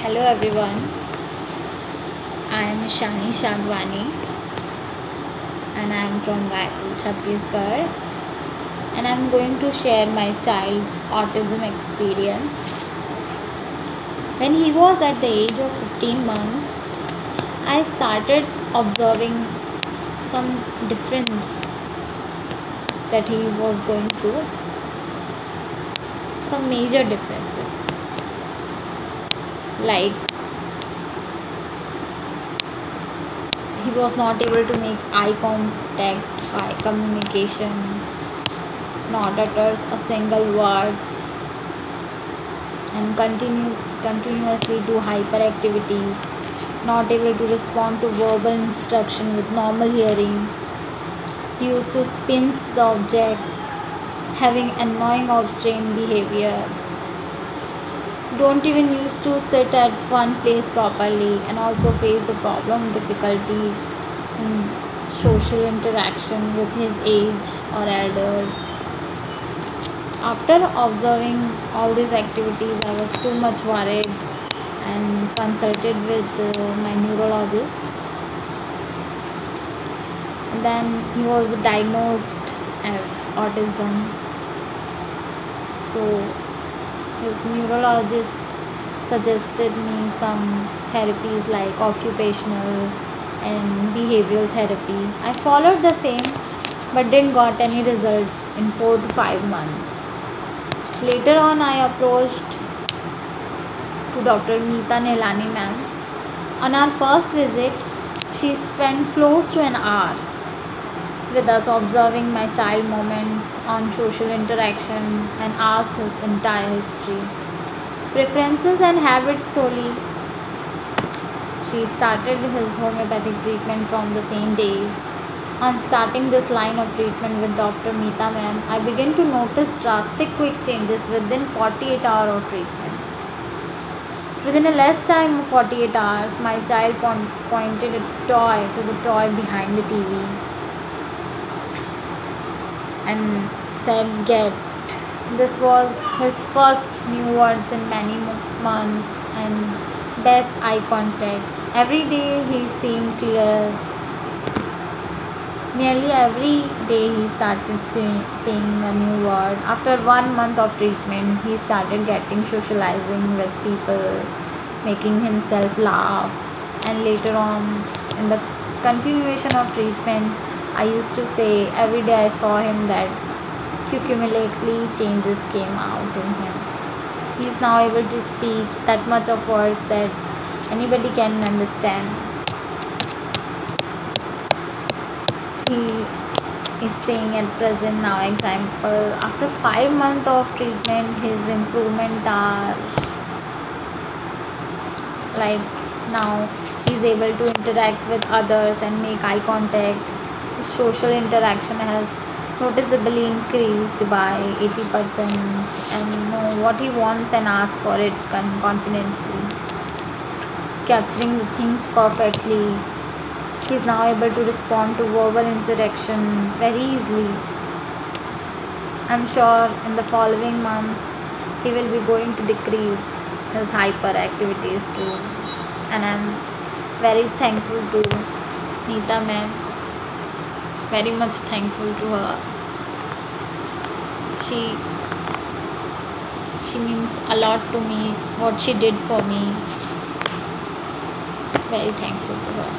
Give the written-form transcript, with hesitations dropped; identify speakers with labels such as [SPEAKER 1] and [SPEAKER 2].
[SPEAKER 1] Hello everyone, I am Shani Shagwani and I am from Raipur, Chhattisgarh, and I am going to share my child's autism experience. When he was at the age of 15 months, I started observing some difference that he was going through, some major differences, like he was not able to make eye contact, eye communication, not utters a single word, and continuously do hyperactivities, not able to respond to verbal instruction with normal hearing. He used to spin the objects, having annoying or strange behavior. Don't even used to sit at one place properly, and also face the problem difficulty in social interaction with his age or elders. After observing all these activities, I was too much worried and consulted with my neurologist. And then he was diagnosed as autism. So his neurologist suggested me some therapies like occupational and behavioral therapy. I followed the same but didn't got any result in 4 to 5 months. Later on, I approached to Dr. Meeta Nelani ma'am. On our first visit, she spent close to an hour with us observing my child moments on social interaction and asked his entire history, preferences and habits solely. She started his homeopathic treatment from the same day. On starting this line of treatment with Dr. Meeta ma'am, I began to notice drastic quick changes within 48 hours of treatment. Within a less time of 48 hours, my child pointed a toy to the toy behind the TV and said get. This was his first new words in many months and best eye contact. Every day he seemed clear. Nearly every day he started saying a new word. After 1 month of treatment, he started getting socializing with people, making himself laugh. And later on, in the continuation of treatment, I used to say every day I saw him that cumulatively changes came out in him. He is now able to speak that much of words that anybody can understand. He is saying at present now, example, after 5 months of treatment, his improvement are like now he is able to interact with others and make eye contact. His social interaction has noticeably increased by 80% and know what he wants and asks for it confidently, capturing the things perfectly. He is now able to respond to verbal interaction very easily. I'm sure in the following months he will be going to decrease his hyperactivities too. And I'm very thankful to Neeta ma'am, very much thankful to her. She means a lot to me, what she did for me. Very thankful to her.